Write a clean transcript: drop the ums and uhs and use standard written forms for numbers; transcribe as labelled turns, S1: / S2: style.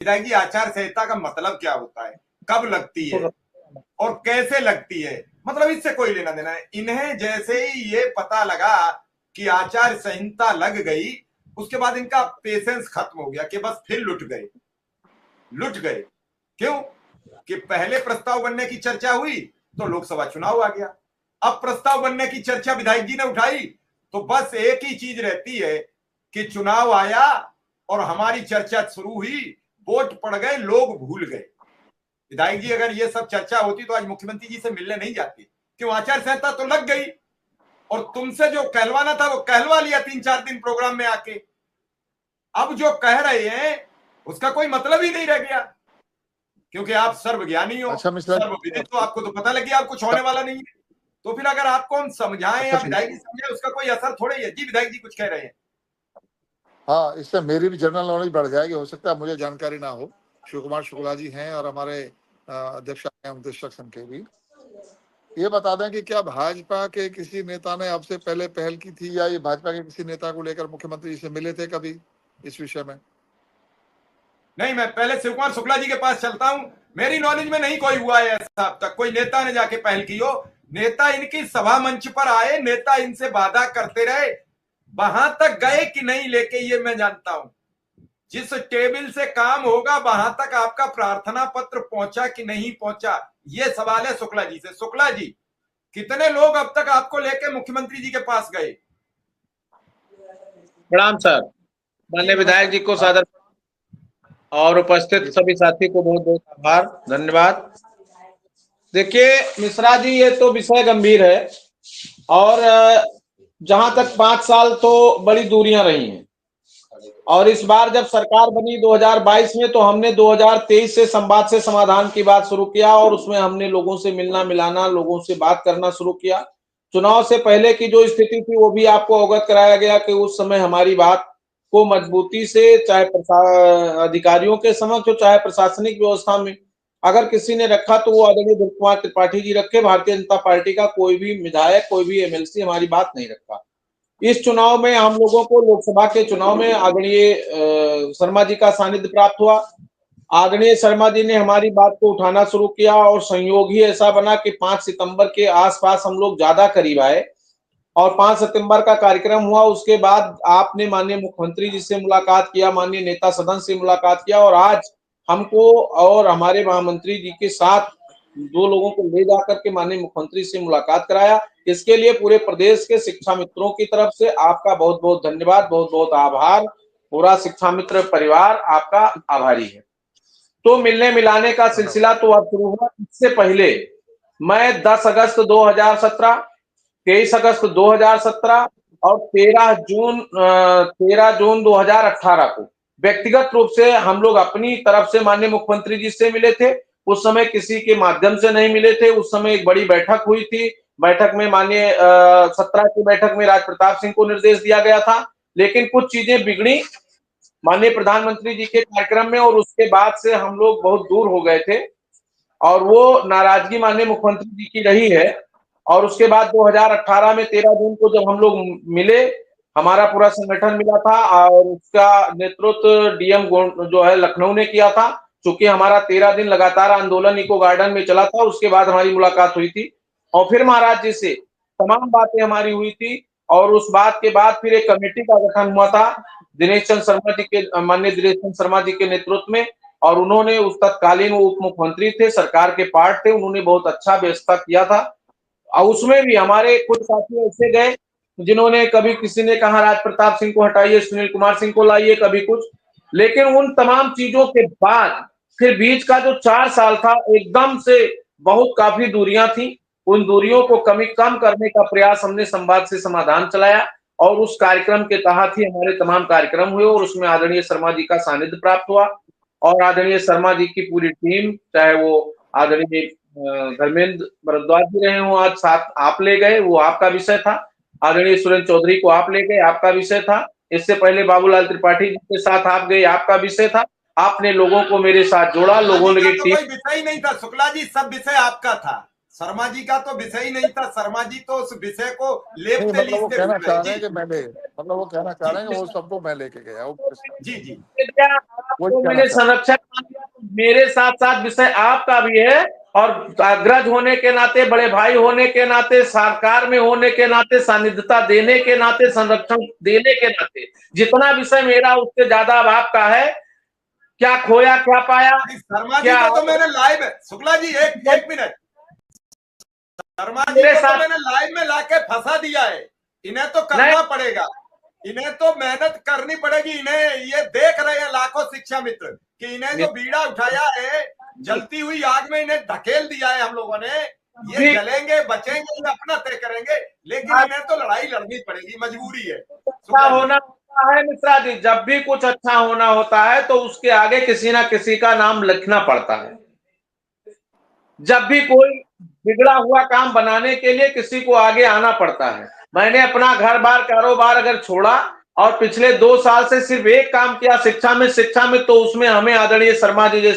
S1: विधायक जी, आचार संहिता का मतलब क्या होता है, कब लगती है और कैसे लगती है, मतलब इससे कोई लेना देना है। इन्हें जैसे ही ये पता लगा कि आचार संहिता लग गई, उसके बाद इनका पेशेंस खत्म हो गया कि बस फिर लुट गए। क्यों? कि पहले प्रस्ताव बनने की चर्चा हुई तो लोकसभा चुनाव आ गया, अब प्रस्ताव बनने की चर्चा विधायक जी ने उठाई तो बस एक ही चीज रहती है कि चुनाव आया और हमारी चर्चा शुरू हुई, वोट पड़ गए, लोग भूल गए। विधायक जी, अगर ये सब चर्चा होती तो आज मुख्यमंत्री जी से मिलने नहीं जाती। क्यों? आचार संहिता तो लग गई और तुमसे जो कहलवाना था वो कहलवा लिया 3-4 दिन प्रोग्राम में आके। अब जो कह रहे हैं उसका कोई मतलब ही नहीं रह गया, क्योंकि आप सर्वज्ञानी हो,
S2: अच्छा मिश्रा,
S1: सर्वविदित हो, आपको तो पता लग गया अब कुछ होने वाला नहीं है। तो फिर अगर आपको हम समझाएं या विधायक जी समझाएं, उसका कोई असर थोड़ा ही है। जी विधायक जी कुछ कह रहे हैं।
S2: हाँ, इससे मेरी भी जनरल नॉलेज बढ़ जाएगी। हो सकता है मुझे जानकारी ना हो। शिव कुमार शुक्ला जी हैं और हमारे अध्यक्ष संघ के भी। ये बता दें कि क्या भाजपा के किसी नेता ने आपसे पहले पहल की थी, या ये भाजपा के किसी नेता को लेकर मुख्यमंत्री जी से मिले थे कभी इस विषय में?
S1: नहीं, मैं पहले शिव कुमार शुक्ला जी के पास चलता हूं। मेरी नॉलेज में नहीं कोई हुआ है ऐसा अब तक, कोई नेता ने जाके पहल की हो। नेता इनकी सभा मंच पर आए, नेता इनसे वादा करते रहे, वहां तक गए कि नहीं लेके ये मैं जानता हूं। जिस टेबल से काम होगा वहां तक आपका प्रार्थना पत्र पहुंचा कि नहीं पहुंचा, ये सवाल है शुक्ला जी से। शुक्ला जी, कितने लोग अब तक आपको लेके मुख्यमंत्री जी के पास गए?
S3: प्रणाम सर, माननीय विधायक जी को सादर और उपस्थित सभी साथी को बहुत बहुत आभार, धन्यवाद। देखिए मिश्रा जी, ये तो विषय गंभीर है और जहां तक 5 साल तो बड़ी दूरियां रही हैं और इस बार जब सरकार बनी 2022 में, तो हमने 2023 से संवाद से समाधान की बात शुरू किया और उसमें हमने लोगों से मिलना मिलाना, लोगों से बात करना शुरू किया। चुनाव से पहले की जो स्थिति थी वो भी आपको अवगत कराया गया कि उस समय हमारी बात को मजबूती से, चाहे अधिकारियों के समक्ष हो चाहे प्रशासनिक व्यवस्था में, अगर किसी ने रखा तो वो आदरणीय ध्रुव कुमार त्रिपाठी जी रखे। भारतीय जनता पार्टी का कोई भी विधायक, कोई भी एमएलसी हमारी बात नहीं रखा। इस चुनाव में हम लोगों को, लोकसभा के चुनाव में आदरणीय शर्मा जी का सानिध्य प्राप्त हुआ। आदरणीय शर्मा जी ने हमारी बात को उठाना शुरू किया और संयोग ही ऐसा बना कि 5 सितंबर के आसपास हम लोग ज्यादा करीब आए और 5 सितंबर का कार्यक्रम हुआ। उसके बाद आपने माननीय मुख्यमंत्री जी से मुलाकात किया, माननीय नेता सदन से मुलाकात किया और आज हमको और हमारे महामंत्री जी के साथ 2 लोगों को ले जाकर के माननीय मुख्यमंत्री से मुलाकात कराया। इसके लिए पूरे प्रदेश के शिक्षा मित्रों की तरफ से आपका बहुत बहुत धन्यवाद, बहुत बहुत आभार। पूरा शिक्षा मित्र परिवार आपका आभारी है। तो मिलने मिलाने का सिलसिला तो अब शुरू हुआ। इससे पहले मैं 10 अगस्त 2017, 23 अगस्त 2017 और 13 जून 2018 को व्यक्तिगत रूप से हम लोग अपनी तरफ से माननीय मुख्यमंत्री जी से मिले थे। उस समय किसी के माध्यम से नहीं मिले थे। उस समय एक बड़ी बैठक हुई थी। बैठक में माननीय 17 की बैठक में राज प्रताप सिंह को निर्देश दिया गया था, लेकिन कुछ चीजें बिगड़ी माननीय प्रधानमंत्री जी के कार्यक्रम में और उसके बाद से हम लोग बहुत दूर हो गए थे और वो नाराजगी माननीय मुख्यमंत्री जी की रही है। और उसके बाद 2018 में 13 जून को जब हम लोग मिले, हमारा पूरा संगठन मिला था और उसका नेतृत्व डीएम जो है लखनऊ ने किया था। चूंकि हमारा 13 दिन लगातार आंदोलन इको गार्डन में चला था, उसके बाद हमारी मुलाकात हुई थी और फिर महाराज जी से तमाम बातें हमारी हुई थी। और उस बात के बाद फिर एक कमेटी का गठन हुआ था दिनेश चंद्र शर्मा जी के, माननीय दिनेश चंद्र शर्मा जी के नेतृत्व में, और उन्होंने उस तत्कालीन उप मुख्यमंत्री थे, सरकार के पार्ट थे, उन्होंने बहुत अच्छा व्यवस्था किया था। और उसमें भी हमारे कुछ साथी ऐसे गए जिन्होंने, कभी किसी ने कहा राज प्रताप सिंह को हटाइए, सुनील कुमार सिंह को लाइए, कभी कुछ। लेकिन उन तमाम चीजों के बाद फिर बीच का जो 4 साल था, एकदम से बहुत काफी दूरियां थी। उन दूरियों को कम करने का प्रयास हमने संवाद से समाधान चलाया और उस कार्यक्रम के तहत ही हमारे तमाम कार्यक्रम हुए और उसमें आदरणीय शर्मा जी का सानिध्य प्राप्त हुआ। और आदरणीय शर्मा जी की पूरी टीम, चाहे वो आदरणीय धर्मेंद्र भरद्वाज जी रहे हो, आज साथ आप ले गए, वो आपका विषय था। आदरणीय सुरेंद्र चौधरी को आप ले गए, आपका विषय था। इससे पहले बाबूलाल त्रिपाठी जी के साथ आप गए, आपका विषय था। आपने लोगों को मेरे साथ जोड़ा, लोगों ने
S1: कोई विषय ही नहीं था शुक्ला जी, सब विषय आपका था। शर्मा जी का तो विषय ही नहीं था। शर्मा जी तो उस विषय को
S2: नहीं,
S1: लेफ्ट
S2: मतलब वो कहना चाह रहे
S1: जी
S2: हैं कि मैंने, मतलब वो कहना चाह रहे हैं कि वो सबको मैं लेके गया, वो
S1: जी जी
S3: तो मैंने संरक्षण मान लिया, तो मेरे साथ साथ विषय आपका भी है, और अग्रज होने के नाते, बड़े भाई होने के नाते, सरकार में होने के नाते, सानिध्यता देने के नाते, संरक्षण देने के नाते, जितना विषय मेरा उससे ज्यादा अब आपका है। क्या खोया क्या पाया,
S1: शर्मा जी
S3: क्या
S1: को तो मैंने लाइव, शुक्ला जी एक मिनट, शर्मा जी
S3: मेरे
S1: को तो
S3: साथ
S1: मैंने लाइव में लाके फंसा दिया है। इन्हें तो करना पड़ेगा, इन्हें तो मेहनत करनी पड़ेगी। इन्हें ये देख रहे हैं लाखों शिक्षा मित्र कि इन्हें जो बीड़ा उठाया है, जलती हुई आग में इन्हें धकेल दिया है हम लोगों ने। ये जलेंगे बचेंगे ये अपना तय करेंगे, लेकिन इन्हें तो लड़ाई लड़नी पड़ेगी, मजबूरी है।
S3: अच्छा होना होता है मिश्रा जी, जब भी कुछ अच्छा होना होता है तो उसके आगे किसी ना किसी का नाम लिखना पड़ता है। जब भी कोई बिगड़ा हुआ काम बनाने के लिए किसी को आगे आना पड़ता है। मैंने अपना घर बार कारोबार अगर छोड़ा और पिछले 2 साल से सिर्फ एक काम किया शिक्षा में, तो उसमें हमें आदरणीय शर्मा जी जैसे